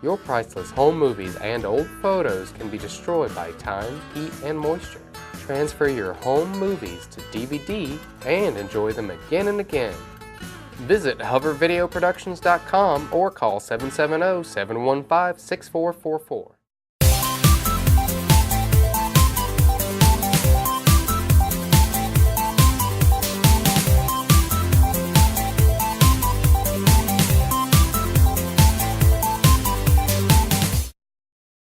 Your priceless home movies and old photos can be destroyed by time, heat, and moisture. Transfer your home movies to DVD and enjoy them again and again. Visit hovervideoproductions.com or call 770-715-6444.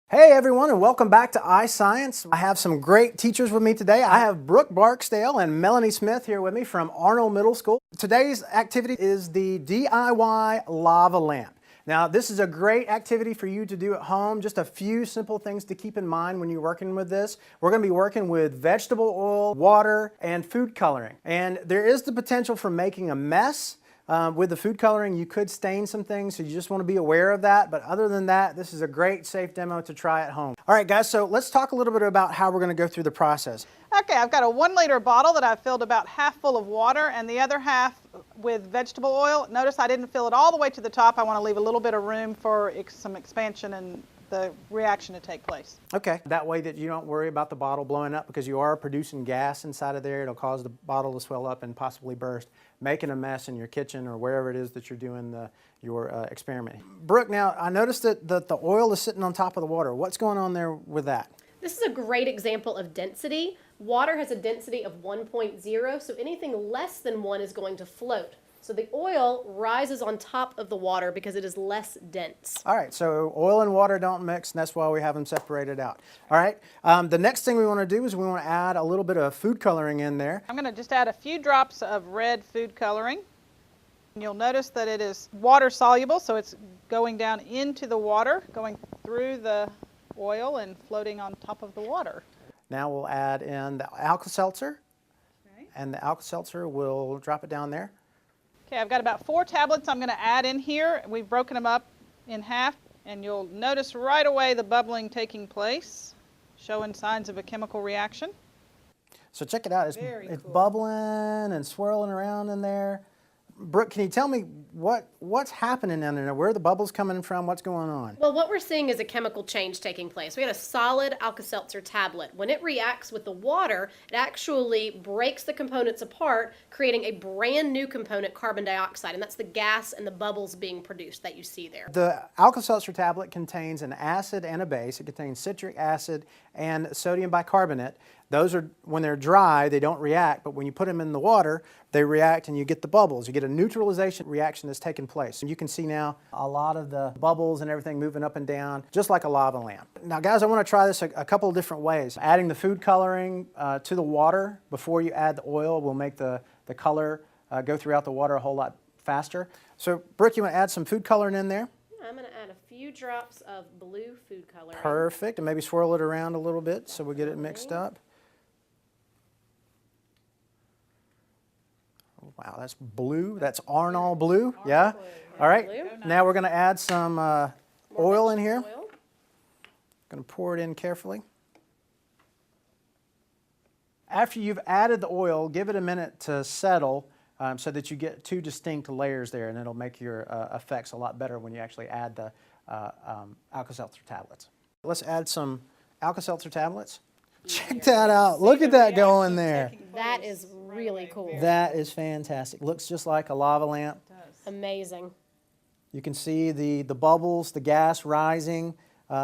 Hey everyone, and welcome back to iScience. I have some great teachers with me today. I have Brooke Barksdale and Melanie Smith here with me from Arnall Middle School. Today's activity is the DIY lava lamp. Now, this is a great activity for you to do at home. Just a few simple things to keep in mind when you're working with this. We're going to be working with vegetable oil, water, and food coloring. And there is the potential for making a mess. With the food coloring, you could stain some things, so you just want to be aware of that. But other than that, this is a great, safe demo to try at home. All right, guys, so let's talk a little bit about how we're going to go through the process. Okay, I've got a 1-liter bottle that I've filled about half full of water and the other half with vegetable oil. Notice I didn't fill it all the way to the top. I want to leave a little bit of room for some expansion and the reaction to take place. Okay, that way that you don't worry about the bottle blowing up, because you are producing gas inside of there. It'll cause the bottle to swell up and possibly burst, making a mess in your kitchen or wherever it is that you're doing your experiment. Brooke, now I noticed that the oil is sitting on top of the water. What's going on there with that? This is a great example of density. Water has a density of 1.0, so anything less than 1 is going to float. So the oil rises on top of the water because it is less dense. All right, so oil and water don't mix, and that's why we have them separated out. All right, the next thing we want to do is we want to add a little bit of food coloring in there. I'm going to just add a few drops of red food coloring. And you'll notice that it is water soluble, so it's going down into the water, going through the oil and floating on top of the water. Now we'll add in the Alka-Seltzer, and the Alka-Seltzer, we'll drop it down there. Okay, I've got about 4 tablets I'm going to add in here. We've broken them up in half, and you'll notice right away the bubbling taking place, showing signs of a chemical reaction. So check it out, it's Cool. bubbling and swirling around in there. Brooke, can you tell me what's happening in there? Where are the bubbles coming from? What's going on? Well, what we're seeing is a chemical change taking place. We had a solid Alka-Seltzer tablet. When it reacts with the water, it actually breaks the components apart, creating a brand new component, carbon dioxide, and that's the gas and the bubbles being produced that you see there. The Alka-Seltzer tablet contains an acid and a base. It contains citric acid and sodium bicarbonate. Those are, when they're dry, they don't react, but when you put them in the water, they react and you get the bubbles. You get a neutralization reaction that's taking place. And you can see now a lot of the bubbles and everything moving up and down, just like a lava lamp. Now guys, I want to try this a couple of different ways. Adding the food coloring to the water before you add the oil will make the color go throughout the water a whole lot faster. So Brooke, you want to add some food coloring in there? I'm going to add a few drops of blue food coloring. Perfect, and maybe swirl it around a little bit so we get it mixed up. Wow, that's blue. That's Arnall blue. Yeah? All right. Now we're going to add some oil in here. Going to pour it in carefully. After you've added the oil, give it a minute to settle so that you get 2 distinct layers there, and it'll make your effects a lot better when you actually add the Alka-Seltzer tablets. Let's add some Alka-Seltzer tablets. Check that out. Look at that going there. That is really cool. That is fantastic. Looks just like a lava lamp. Amazing. You can see the bubbles, the gas rising,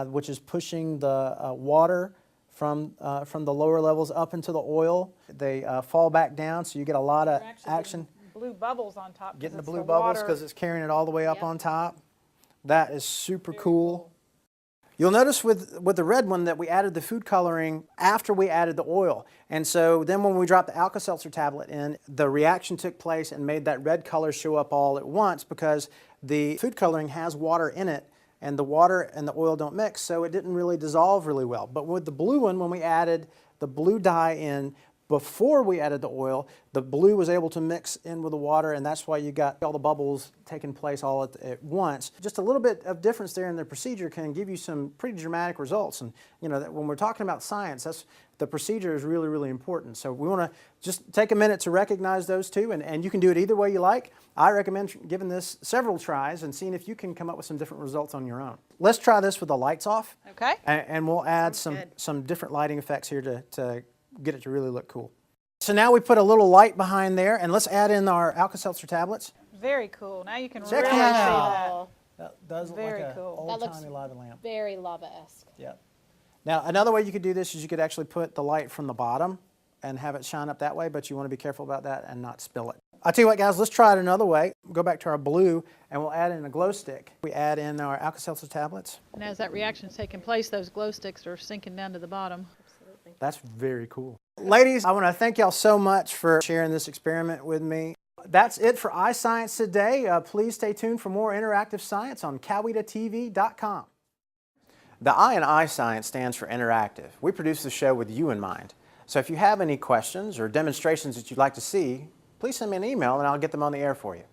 which is pushing the water from the lower levels up into the oil. They fall back down, so you get a lot of action. Blue bubbles on top. Getting the blue bubbles because it's carrying it all the way up on top. That is super cool. You'll notice with the red one that we added the food coloring after we added the oil. And so then when we dropped the Alka-Seltzer tablet in, the reaction took place and made that red color show up all at once because the food coloring has water in it, and the water and the oil don't mix, so it didn't really dissolve really well. But with the blue one, when we added the blue dye in Before we added the oil, the blue was able to mix in with the water, and that's why you got all the bubbles taking place all at once. Just a little bit of difference there in the procedure can give you some pretty dramatic results. And you know, when we're talking about science, the procedure is really, really important. So we want to just take a minute to recognize those two, and you can do it either way you like. I recommend giving this several tries and seeing if you can come up with some different results on your own. Let's try this with the lights off. Okay. And we'll add some different lighting effects here to get it to really look cool. So now we put a little light behind there, and let's add in our Alka-Seltzer tablets. Very cool. Now you can Check really see that that. out. That does look Very like cool. an That looks old-timey lava lamp. very lava-esque. Yep. Now, another way you could do this is you could actually put the light from the bottom and have it shine up that way, but you want to be careful about that and not spill it. I'll tell you what, guys, let's try it another way. We'll go back to our blue, and we'll add in a glow stick. We add in our Alka-Seltzer tablets. And as that reaction's taking place, those glow sticks are sinking down to the bottom. That's very cool. Ladies, I want to thank y'all so much for sharing this experiment with me. That's it for iScience today. Please stay tuned for more interactive science on cowitatv.com. The I in iScience stands for interactive. We produce the show with you in mind. So if you have any questions or demonstrations that you'd like to see, please send me an email and I'll get them on the air for you.